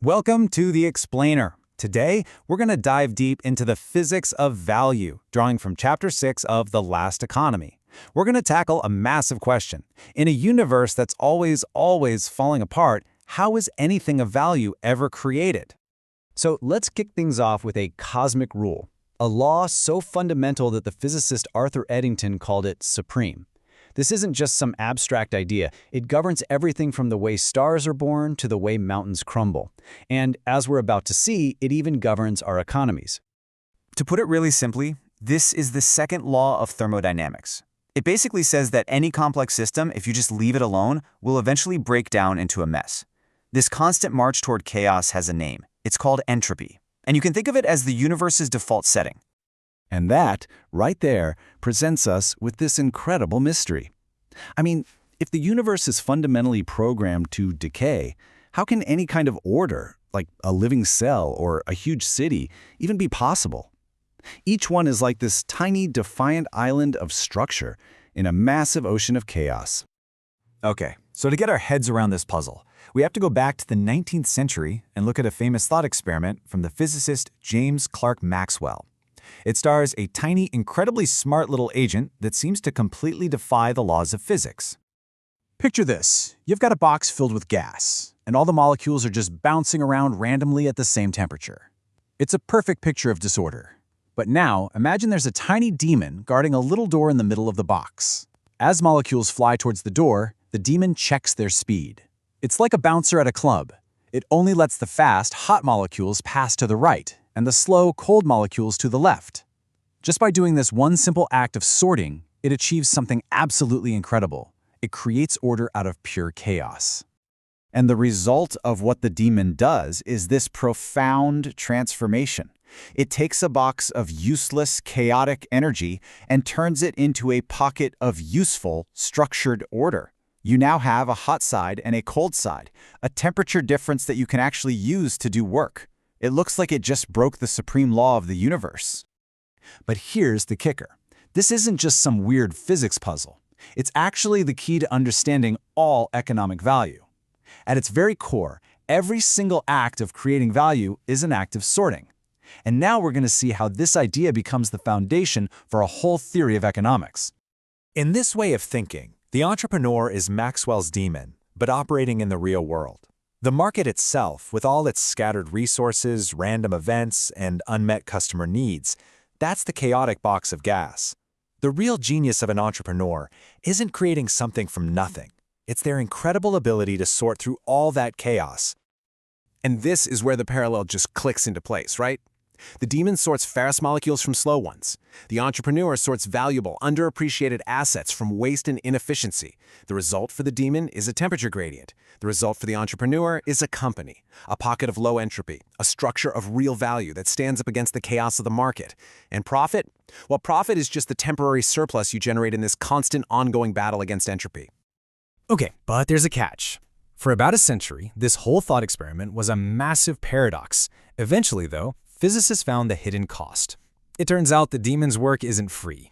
Welcome to The Explainer. Today, we're going to dive deep into the physics of value, drawing from Chapter 6 of The Last Economy. We're going to tackle a massive question. In a universe that's always falling apart, how is anything of value ever created? So let's kick things off with a cosmic rule, a law so fundamental that the physicist Arthur Eddington called it supreme. This isn't just some abstract idea. It governs everything from the way stars are born to the way mountains crumble. And as we're about to see, it even governs our economies. To put it really simply, this is the second law of thermodynamics. It basically says that any complex system, if you just leave it alone, will eventually break down into a mess. This constant march toward chaos has a name. It's called entropy. And you can think of it as the universe's default setting. And that, right there, presents us with this incredible mystery. I mean, if the universe is fundamentally programmed to decay, how can any kind of order, like a living cell or a huge city, even be possible? Each one is like this tiny, defiant island of structure in a massive ocean of chaos. Okay, so to get our heads around this puzzle, we have to go back to the 19th century and look at a famous thought experiment from the physicist James Clerk Maxwell. It stars a tiny, incredibly smart little agent that seems to completely defy the laws of physics. Picture this. You've got a box filled with gas, and all the molecules are just bouncing around randomly at the same temperature. It's a perfect picture of disorder. But now, imagine there's a tiny demon guarding a little door in the middle of the box. As molecules fly towards the door, the demon checks their speed. It's like a bouncer at a club. It only lets the fast, hot molecules pass to the right, and the slow, cold molecules to the left. Just by doing this one simple act of sorting, it achieves something absolutely incredible. It creates order out of pure chaos. And the result of what the demon does is this profound transformation. It takes a box of useless, chaotic energy and turns it into a pocket of useful, structured order. You now have a hot side and a cold side, a temperature difference that you can actually use to do work. It looks like it just broke the supreme law of the universe. But here's the kicker. This isn't just some weird physics puzzle. It's actually the key to understanding all economic value. At its very core, every single act of creating value is an act of sorting. And now we're going to see how this idea becomes the foundation for a whole theory of economics. In this way of thinking, the entrepreneur is Maxwell's demon, but operating in the real world. The market itself, with all its scattered resources, random events, and unmet customer needs, that's the chaotic box of gas. The real genius of an entrepreneur isn't creating something from nothing. It's their incredible ability to sort through all that chaos. And this is where the parallel just clicks into place, right? The demon sorts fast molecules from slow ones. The entrepreneur sorts valuable, underappreciated assets from waste and inefficiency. The result for the demon is a temperature gradient. The result for the entrepreneur is a company, a pocket of low entropy, a structure of real value that stands up against the chaos of the market. And profit? Well, profit is just the temporary surplus you generate in this constant, ongoing battle against entropy. Okay, but there's a catch. For about a century, this whole thought experiment was a massive paradox. Eventually, though, physicists found the hidden cost. It turns out the demon's work isn't free.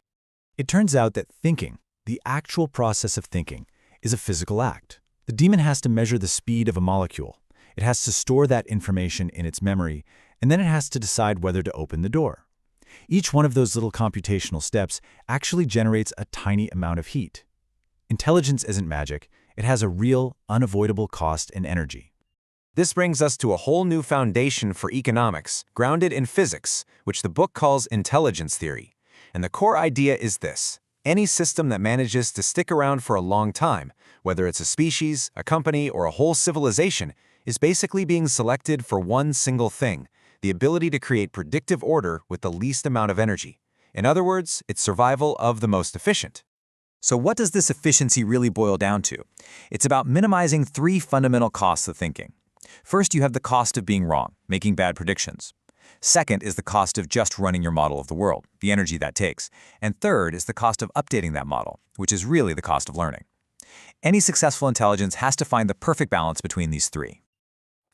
It turns out that thinking, the actual process of thinking, is a physical act. The demon has to measure the speed of a molecule. It has to store that information in its memory, and then it has to decide whether to open the door. Each one of those little computational steps actually generates a tiny amount of heat. Intelligence isn't magic. It has a real, unavoidable cost in energy. This brings us to a whole new foundation for economics, grounded in physics, which the book calls intelligence theory. And the core idea is this: any system that manages to stick around for a long time, whether it's a species, a company, or a whole civilization, is basically being selected for one single thing: the ability to create predictive order with the least amount of energy. In other words, it's survival of the most efficient. So what does this efficiency really boil down to? It's about minimizing three fundamental costs of thinking. First, you have the cost of being wrong, making bad predictions. Second is the cost of just running your model of the world, the energy that takes. And third is the cost of updating that model, which is really the cost of learning. Any successful intelligence has to find the perfect balance between these three.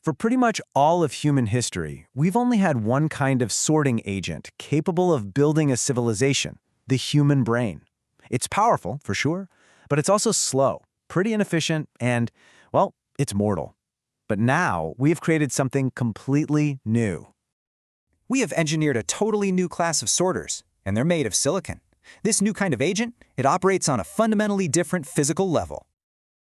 For pretty much all of human history, we've only had one kind of sorting agent capable of building a civilization: the human brain. It's powerful, for sure, but it's also slow, pretty inefficient, and, well, it's mortal. But now, we've created something completely new. We have engineered a totally new class of sorters, and they're made of silicon. This new kind of agent, it operates on a fundamentally different physical level.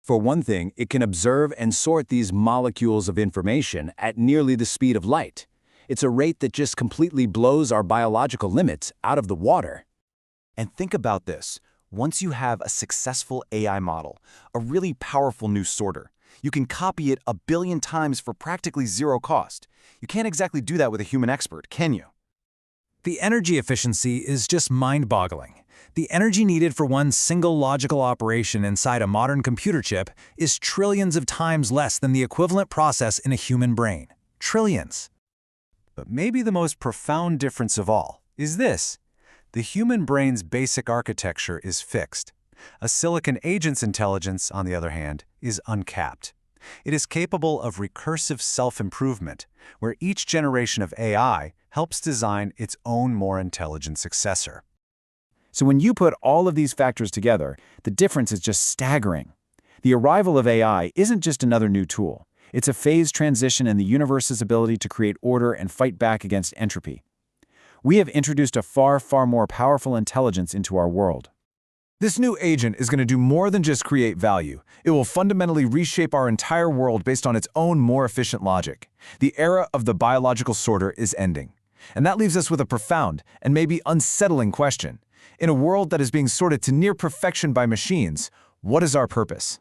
For one thing, it can observe and sort these molecules of information at nearly the speed of light. It's a rate that just completely blows our biological limits out of the water. And think about this. Once you have a successful AI model, a really powerful new sorter, you can copy it 1 billion times for practically zero cost. You can't exactly do that with a human expert, can you? The energy efficiency is just mind-boggling. The energy needed for one single logical operation inside a modern computer chip is trillions of times less than the equivalent process in a human brain. Trillions. But maybe the most profound difference of all is this. The human brain's basic architecture is fixed. A silicon agent's intelligence, on the other hand, is uncapped. It is capable of recursive self-improvement, where each generation of AI helps design its own more intelligent successor. So when you put all of these factors together, the difference is just staggering. The arrival of AI isn't just another new tool. It's a phased transition in the universe's ability to create order and fight back against entropy. We have introduced a far, far more powerful intelligence into our world. This new agent is going to do more than just create value. It will fundamentally reshape our entire world based on its own more efficient logic. The era of the biological sorter is ending. And that leaves us with a profound and maybe unsettling question. In a world that is being sorted to near perfection by machines, what is our purpose?